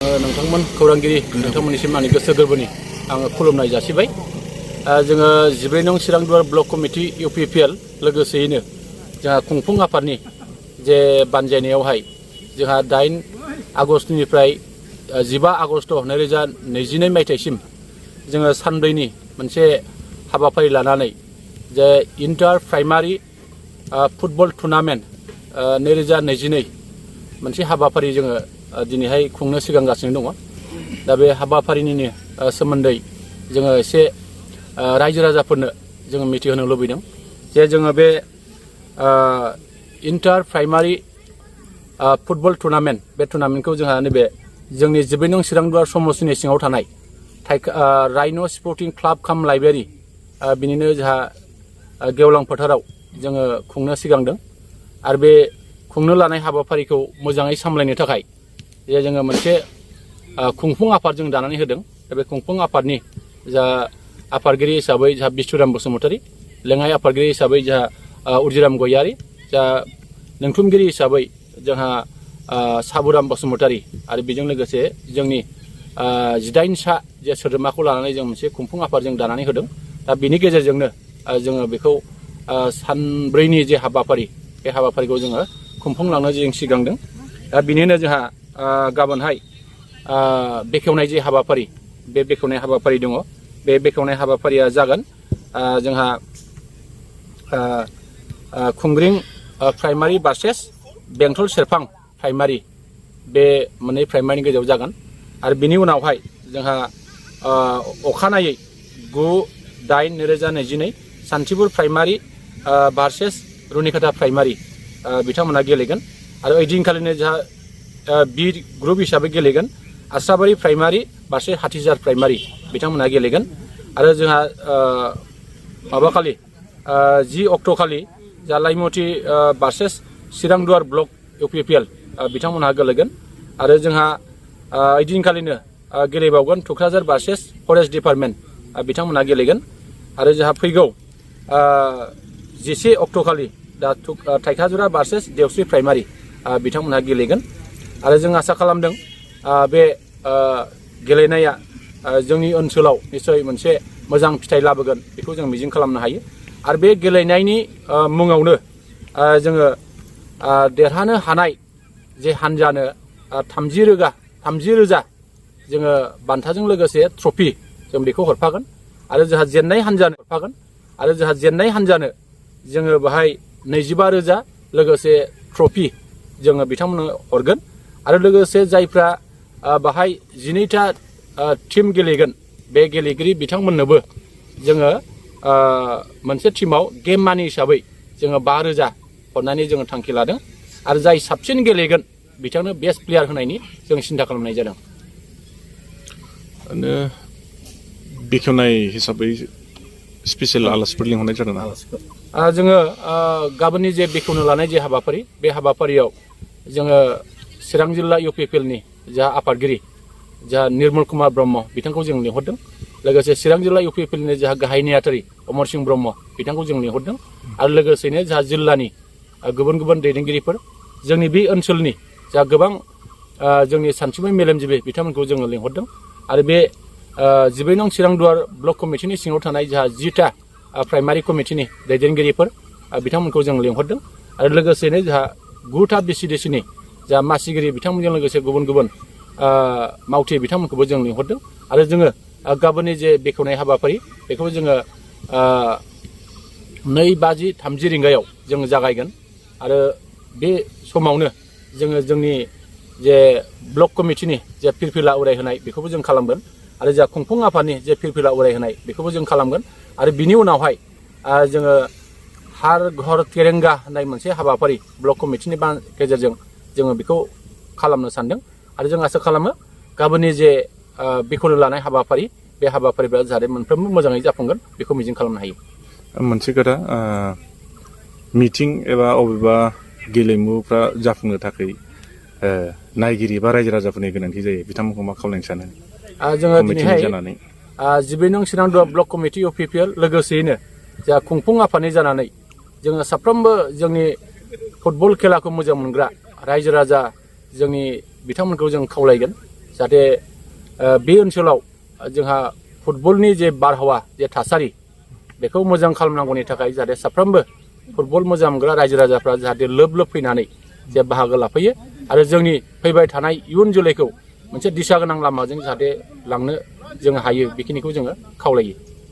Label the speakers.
Speaker 1: नोंथांमोन खौरांगिरि नोंथांमोननिसिम आंनि गोसो गोरबोनि आङो खुलुमनाय जासिबाय। जोङो 14 नं चिरांदुवार ब्लक कमिटि UPPL लोगोसेयैनो जोंहा खुंफुं आफादनि जे बानजायनायावहाय जोंहा 8 आगस्टनिफ्राय 15 आगस्ट 2022 मायथाइसिम जोङो सानब्रैनि मोनसे हाबाफारि लानानै जे इन्टार प्राइमारि फुटबल टुर्नामेन्ट 2022 मोनसे हाबाफारि जोङो दिनैहाय खुंनो सिगांगासिनो दङ। दा बे हाबाफारिनिनो सोमोन्दै जोङो एसे रायजो राजाफोरनो जोङो मिथिहोनो लुबैदों जे जोङो बे इन्टार प्राइमारि फुटबल टुर्नामेन्ट बे टुर्नामेन्टखौ जोंहा नैबे जोंनि 14 नं चिरांदुवार समस्तिनि सिङाव थानाय राइन' स्पर्टिं क्लाब काम लाइब्रेरि बिनिनो जोंहा गेवलां फोथाराव जोङो खुंनो सिगांदों। आरो बे खुंनो लानाय हाबाफारिखौ मोजाङै सामलायनो थाखाय जे जोङो मोनसे खुंफुं आफाद जों दानानै होदों। दा बे खुंफुं आफादनि जा आफादगिरि हिसाबै जोंहा बिस्वराम बसुमतारी, लेङाइ आफादगिरि हिसाबै जोंहा उर्जिराम गयारी, जा लेंथुमगिरि हिसाबै जोंहा साबुराम बसुमतारी आरो बेजों लोगोसे जोंनि 18 सा जे सोद्रोमाखौ लानानै जों मोनसे खुंफुं आफाद जों दानानै होदों। दा बिनि गेजेरजोंनो जोङो बेखौ सानब्रैनि जे हाबाफारि बे हाबाफारिखौ जोङो खुंफुंलांनो जों सिगांदों। दा बिनिनो जोंहा गाबोनहाय बेखेवनाय जे हाबाफारि बे बेखेवनाय हाबाफारि दङ। बे बेखेवनाय हाबाफारिया जागोन जोंहा खुंग्रिं प्राइमारि भार्सेस बेंटल सेरफां प्राइमारि, बे मोननै प्राइमारिनि गेजेराव जागोन। आरो बिनि उनावहाय जोंहा अखानायै 9/8/2022 सान्थिपुर प्राइमारि भार्सेस रुनिकाटा प्राइमारि बिथांमोना गेलेगोन। आरो ओइदिनखालिनो जोंहा बि ग्रुप हिसाबै गेलेगोन आस्राबारि प्राइमारि भार्सेस हाथिजार प्राइमारि बिथांमोना गेलेगोन। आरो जोंहा माबाखालि 10 अक्ट'खालि जा लाइमुथि भार्सेस चिरांदुवार ब्लक UPPL बिथांमोनहा गेलेगोन। आरो जोंहा ओइदिनखालिनो गेलेबावगोन थुक्राझार भार्सेस फरेस्ट डिपार्टमेन्ट बिथांमोनहा गेलेगोन। आरो जोंहा फैगौ 11 अक्ट'खालि दा थाइखाजुरा भार्सेस देवस्रि प्राइमारि बिथांमोनहा गेलेगोन। आरो जों आसा खालामदों बे गेलेनाया जोंनि ओनसोलाव निस्सय मोनसे मोजां फिथाइ लाबोगोन बेखौ जों मिजिं खालामनो हायो। आरो बे गेलेनायनि मुङावनो जोङो देरहानो हानाय जे हानजानो 30,000 जोङो बान्थाजों लोगोसे ट्रफि जों बेखौ हरफागोन। आरो जोंहा जेननाय हानजानो हरफागोन। आरो जोंहा जेननाय हानजानो जोङो बेहाय 25,000 लोगोसे ट्रफि जोङो बिथांमोननो हरगोन। आरो लोगोसे जायफ्रा बाहाय 12टा टीम गेलेगोन बे गेलेगिरि बिथांमोननोबो जोङो मोनसे टीमाव गेम मानि हिसाबै जोङो 5,000 हरनानै जोङो थांखि लादों। आरो जाय साबसिन गेलेगोन बिथांनो बेस्ट प्लेयार होनायनि जों सिन्था खालामनाय जादों।
Speaker 2: बेखेवनाय हिसाबै स्पेसियेल आलासिफोर लिंहरनाय जादों ना?
Speaker 1: जोङो गाबोननि जे बेखेवनो लानाय जे हाबाफारि बे हाबाफारियाव जोङो चिरां जिल्ला UPPLनि जा आफादगिरि जा निर्मल कुमार ब्रह्म बिथांखौ जों लिंहरदों। लोगोसे चिरां जिल्ला UPPLनि जा गाहाय नेहाथारि अमर सिंह ब्रह्म बिथांखौ जों लिंहरदों। आरो लोगोसेनो जा जिल्लानि गुबुन गुबुन दैदेनगिरिफोर, जोंनि बे ओनसोलनि जा गोबां जोंनि सानसुमै मेलेमजिबि बिथांमोनखौ जोङो लिंहरदों। आरो बे 14 नं चिरांदुवार ब्लक कमिटिनि सिङाव थानाय जोंहा 10टा प्राइमारि कमिटिनि दैदेनगिरिफोर बिथांमोनखौ जों लिंहरदों। आरो लोगोसेनो जोंहा 9टा BCDCनि जा मासिगिरि बिथांमोनजों लोगोसे गुबुन गुबुन मावथि बिथांमोनखौबो जों लिंहरदों। आरो जोङो गाबोननि जे बेखेवनाय हाबाफारि बेखौ जोङो 2:30 रिंगायाव जोङो जागायगोन। आरो बे समावनो जोङो जोंनि जे ब्लक कमिटिनि जे फिरफिला उरायहोनाय बेखौबो जों खालामगोन। आरो जा खुंफुं आफादनि जे फिरफिला उरायहोनाय बेखौबो जों खालामगोन। आरो बिनि उनावहाय जोङो हार घर तिरेंगा होननाय मोनसे हाबाफारि ब्लक कमिटिनि गेजेरजों जोङो बेखौ खालामनो सानदों। आरो जों आसा खालामो गाबोननि जे बेखेवनो लानाय हाबाफारि बे हाबाफारिफ्रा जाहाथे मोनफ्रोमबो मोजाङै जाफुंगोन बेखौ मिजिं खालामनो हायो।
Speaker 2: मोनसे खोथा, मिटिं एबा अबेबा गेलेमुफ्रा जाफुंनो थाखाय नायगिरि बा रायजो राजाफोरनि गोनांथि जायो, बिथांमोनखौ मा खावलायनो सानो?
Speaker 1: जोङो दिनैहाय 14 नं चिरांदुवार ब्लक कमिटि UPPL लोगोसेयैनो जा खुंफुं आफादनि जानानै जोङो साफ्रोमबो जोंनि फुटबल खेलाखौ मोजां मोनग्रा रायजो राजा जोंनि बिथांमोनखौ जों खावलायगोन जाहाथे बे ओनसोलाव जोंहा फुटबलनि जे बारहावा जे थासारि बेखौ मोजां खालामनांगौनि थाखाय जाहाथे साफ्रोमबो फुटबल मोजां मोनग्रा रायजो राजाफ्रा जाहाथे लोब लोब फैनानै जे बाहागो लाफैयो आरो जोंनि फैबाय थानाय इयुन जोलैखौ मोनसे दिशा गोनां लामाजों जाहाथे लांनो जों हायो बेखिनिखौ जोङो खावलायो।